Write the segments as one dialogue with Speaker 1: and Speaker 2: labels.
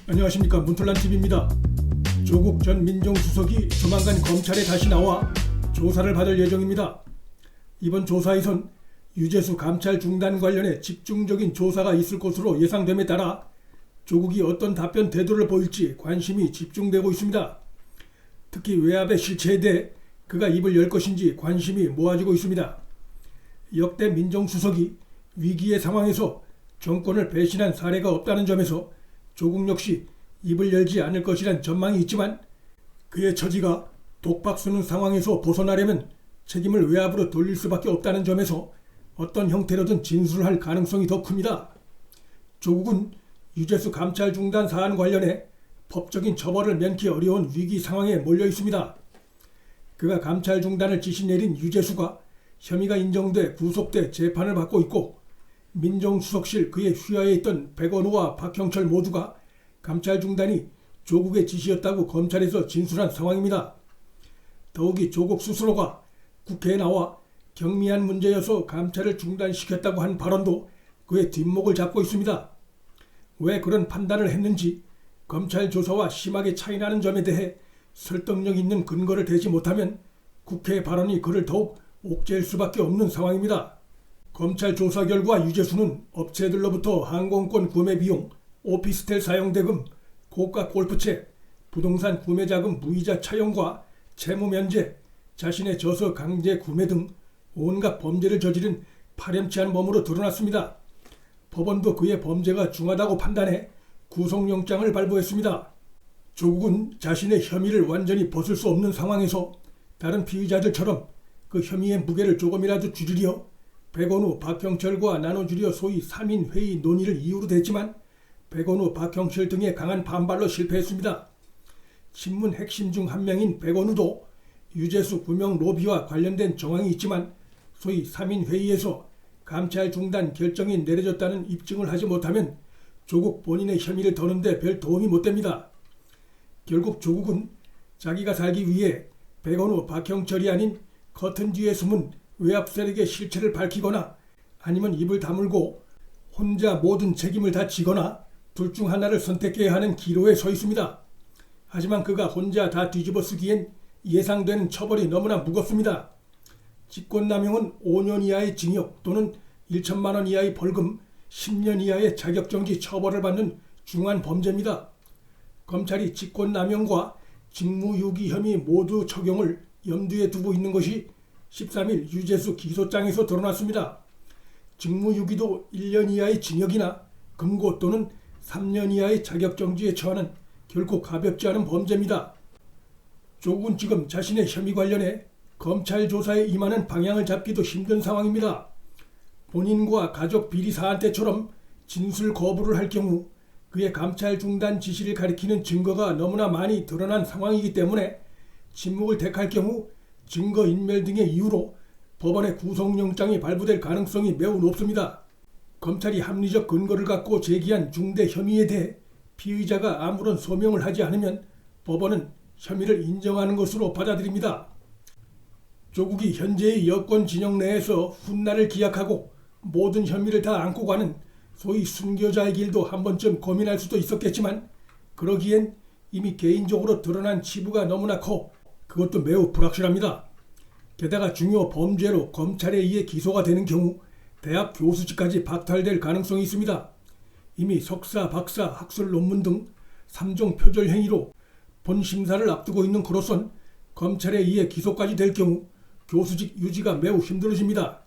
Speaker 1: 안녕하십니까, 문틀란TV입니다. 조국 전 민정수석이 조만간 검찰에 다시 나와 조사를 받을 예정입니다. 이번 조사에선 유재수 감찰 중단 관련해 집중적인 조사가 있을 것으로 예상됨에 따라 조국이 어떤 답변 태도를 보일지 관심이 집중되고 있습니다. 특히 외압의 실체에 대해 그가 입을 열 것인지 관심이 모아지고 있습니다. 역대 민정수석이 위기의 상황에서 정권을 배신한 사례가 없다는 점에서 조국 역시 입을 열지 않을 것이란 전망이 있지만, 그의 처지가 독박쓰는 상황에서 벗어나려면 책임을 외압으로 돌릴 수밖에 없다는 점에서 어떤 형태로든 진술할 가능성이 더 큽니다. 조국은 유재수 감찰 중단 사안 관련해 법적인 처벌을 면키 어려운 위기 상황에 몰려 있습니다. 그가 감찰 중단을 지시 내린 유재수가 혐의가 인정돼 구속돼 재판을 받고 있고, 민정수석실 그의 휘하에 있던 백원우와 박형철 모두가 감찰 중단이 조국의 지시였다고 검찰에서 진술한 상황입니다. 더욱이 조국 스스로가 국회에 나와 경미한 문제여서 감찰을 중단시켰다고 한 발언도 그의 뒷목을 잡고 있습니다. 왜 그런 판단을 했는지 검찰 조사와 심하게 차이나는 점에 대해 설득력 있는 근거를 대지 못하면 국회 발언이 그를 더욱 옥죄일 수밖에 없는 상황입니다. 검찰 조사 결과 유재수는 업체들로부터 항공권 구매 비용, 오피스텔 사용대금, 고가 골프채, 부동산 구매자금 무이자 차용과 채무 면제, 자신의 저서 강제 구매 등 온갖 범죄를 저지른 파렴치한 범으로 드러났습니다. 법원도 그의 범죄가 중하다고 판단해 구속영장을 발부했습니다. 조국은 자신의 혐의를 완전히 벗을 수 없는 상황에서 다른 피의자들처럼 그 혐의의 무게를 조금이라도 줄이려 백원우, 박형철과 나눠주려 소위 3인 회의 논의를 이유로 댔지만 백원우, 박형철 등의 강한 반발로 실패했습니다. 신문 핵심 중 한 명인 백원우도 유재수 구명 로비와 관련된 정황이 있지만 소위 3인 회의에서 감찰 중단 결정이 내려졌다는 입증을 하지 못하면 조국 본인의 혐의를 더는 데 별 도움이 못 됩니다. 결국 조국은 자기가 살기 위해 백원우, 박형철이 아닌 커튼 뒤에 숨은 외압 세력의 실체를 밝히거나 아니면 입을 다물고 혼자 모든 책임을 다 지거나 둘 중 하나를 선택해야 하는 기로에 서 있습니다. 하지만 그가 혼자 다 뒤집어 쓰기엔 예상되는 처벌이 너무나 무겁습니다. 직권남용은 5년 이하의 징역 또는 1천만 원 이하의 벌금, 10년 이하의 자격정지 처벌을 받는 중한 범죄입니다. 검찰이 직권남용과 직무유기 혐의 모두 적용을 염두에 두고 있는 것이 13일 유재수 기소장에서 드러났습니다. 직무유기도 1년 이하의 징역이나 금고 또는 3년 이하의 자격정지에 처하는 결코 가볍지 않은 범죄입니다. 조국은 지금 자신의 혐의 관련해 검찰 조사에 임하는 방향을 잡기도 힘든 상황입니다. 본인과 가족 비리 사안 때처럼 진술 거부를 할 경우 그의 감찰 중단 지시를 가리키는 증거가 너무나 많이 드러난 상황이기 때문에 침묵을 택할 경우 증거인멸 등의 이유로 법원의 구속영장이 발부될 가능성이 매우 높습니다. 검찰이 합리적 근거를 갖고 제기한 중대 혐의에 대해 피의자가 아무런 소명을 하지 않으면 법원은 혐의를 인정하는 것으로 받아들입니다. 조국이 현재의 여권 진영 내에서 훗날을 기약하고 모든 혐의를 다 안고 가는 소위 순교자의 길도 한 번쯤 고민할 수도 있었겠지만, 그러기엔 이미 개인적으로 드러난 치부가 너무나 커 그것도 매우 불확실합니다. 게다가 중요 범죄로 검찰에 의해 기소가 되는 경우 대학 교수직까지 박탈될 가능성이 있습니다. 이미 석사, 박사, 학술 논문 등 3종 표절 행위로 본 심사를 앞두고 있는 그로선 검찰에 의해 기소까지 될 경우 교수직 유지가 매우 힘들어집니다.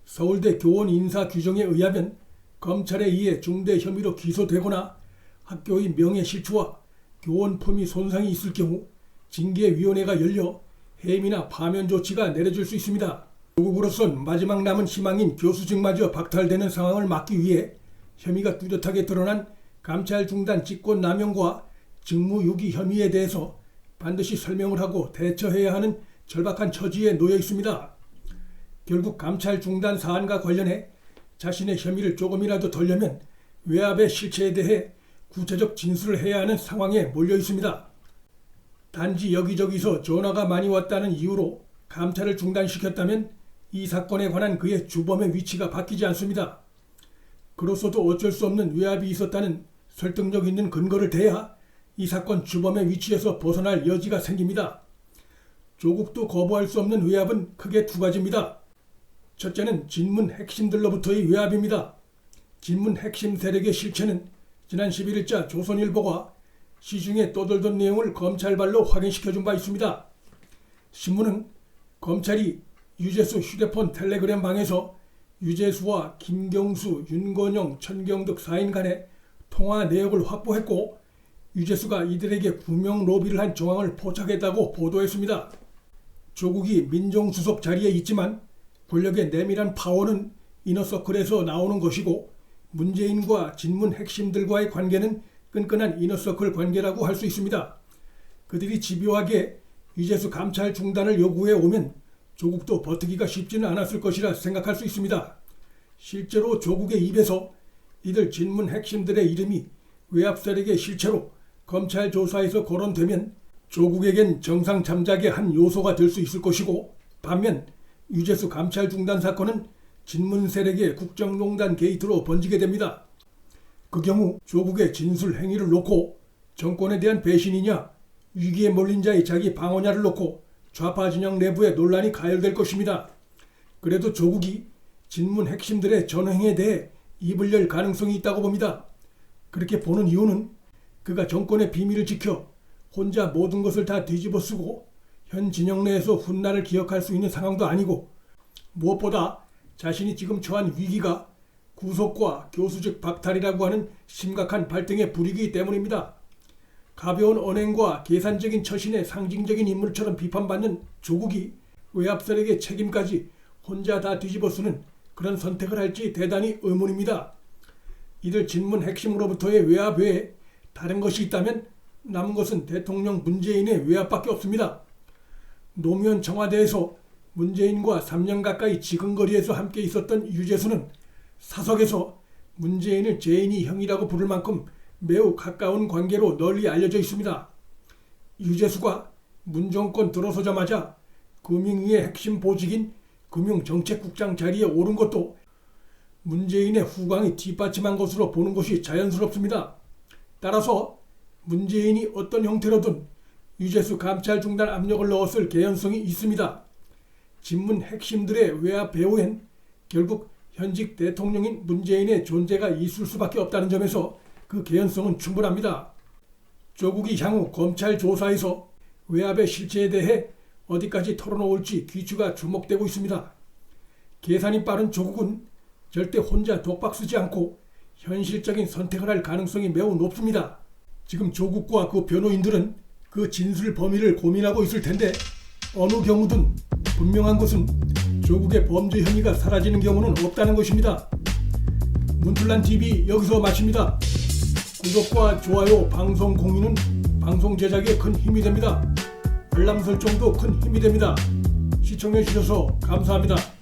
Speaker 1: 서울대 교원 인사 규정에 의하면 검찰에 의해 중대 혐의로 기소되거나 학교의 명예실추와 교원 품위 손상이 있을 경우 징계위원회가 열려 해임이나 파면 조치가 내려질 수 있습니다. 조국으로선 마지막 남은 희망인 교수직마저 박탈되는 상황을 막기 위해 혐의가 뚜렷하게 드러난 감찰 중단 직권남용과 직무유기 혐의에 대해서 반드시 설명을 하고 대처해야 하는 절박한 처지에 놓여 있습니다. 결국 감찰 중단 사안과 관련해 자신의 혐의를 조금이라도 덜려면 외압의 실체에 대해 구체적 진술을 해야 하는 상황에 몰려 있습니다. 단지 여기저기서 전화가 많이 왔다는 이유로 감찰을 중단시켰다면 이 사건에 관한 그의 주범의 위치가 바뀌지 않습니다. 그로서도 어쩔 수 없는 외압이 있었다는 설득력 있는 근거를 대야 이 사건 주범의 위치에서 벗어날 여지가 생깁니다. 조국도 거부할 수 없는 외압은 크게 두 가지입니다. 첫째는 진문 핵심들로부터의 외압입니다. 진문 핵심 세력의 실체는 지난 11일자 조선일보가 시중에 떠돌던 내용을 검찰발로 확인시켜준 바 있습니다. 신문은 검찰이 유재수 휴대폰 텔레그램 방에서 유재수와 김경수, 윤건영, 천경득 4인 간의 통화 내역을 확보했고 유재수가 이들에게 구명 로비를 한 정황을 포착했다고 보도했습니다. 조국이 민정수석 자리에 있지만 권력의 내밀한 파워는 이너서클에서 나오는 것이고 문재인과 진문 핵심들과의 관계는 끈끈한 이너서클 관계라고 할 수 있습니다. 그들이 집요하게 유재수 감찰 중단을 요구해 오면 조국도 버티기가 쉽지는 않았을 것이라 생각할 수 있습니다. 실제로 조국의 입에서 이들 진문 핵심들의 이름이 외압 세력의 실체로 검찰 조사에서 거론되면 조국에겐 정상 잠작의 한 요소가 될 수 있을 것이고 반면 유재수 감찰 중단 사건은 진문 세력의 국정농단 게이트로 번지게 됩니다. 그 경우 조국의 진술 행위를 놓고 정권에 대한 배신이냐 위기에 몰린 자의 자기 방어냐를 놓고 좌파 진영 내부의 논란이 가열될 것입니다. 그래도 조국이 진문 핵심들의 전횡에 대해 입을 열 가능성이 있다고 봅니다. 그렇게 보는 이유는 그가 정권의 비밀을 지켜 혼자 모든 것을 다 뒤집어쓰고 현 진영 내에서 훗날을 기억할 수 있는 상황도 아니고 무엇보다 자신이 지금 처한 위기가 구속과 교수직 박탈이라고 하는 심각한 발등에 불이기 때문입니다. 가벼운 언행과 계산적인 처신의 상징적인 인물처럼 비판받는 조국이 외압 세력의 책임까지 혼자 다 뒤집어쓰는 그런 선택을 할지 대단히 의문입니다. 이들 진문 핵심으로부터의 외압 외에 다른 것이 있다면 남은 것은 대통령 문재인의 외압밖에 없습니다. 노무현 청와대에서 문재인과 3년 가까이 지근거리에서 함께 있었던 유재수는 사석에서 문재인을 제인이 형이라고 부를 만큼 매우 가까운 관계로 널리 알려져 있습니다. 유재수가 문정권 들어서자마자 금융위의 핵심 보직인 금융정책국장 자리에 오른 것도 문재인의 후광이 뒷받침한 것으로 보는 것이 자연스럽습니다. 따라서 문재인이 어떤 형태로든 유재수 감찰 중단 압력을 넣었을 개연성이 있습니다. 진문 핵심들의 외압 배후엔 결국 현직 대통령인 문재인의 존재가 있을 수밖에 없다는 점에서 그 개연성은 충분합니다. 조국이 향후 검찰 조사에서 외압의 실체에 대해 어디까지 털어놓을지 귀추가 주목되고 있습니다. 계산이 빠른 조국은 절대 혼자 독박 쓰지 않고 현실적인 선택을 할 가능성이 매우 높습니다. 지금 조국과 그 변호인들은 그 진술 범위를 고민하고 있을 텐데 어느 경우든 분명한 것은 조국의 범죄 혐의가 사라지는 경우는 없다는 것입니다. 문틀란TV 여기서 마칩니다. 구독과 좋아요, 방송 공유는 방송 제작에 큰 힘이 됩니다. 알람 설정도 큰 힘이 됩니다. 시청해 주셔서 감사합니다.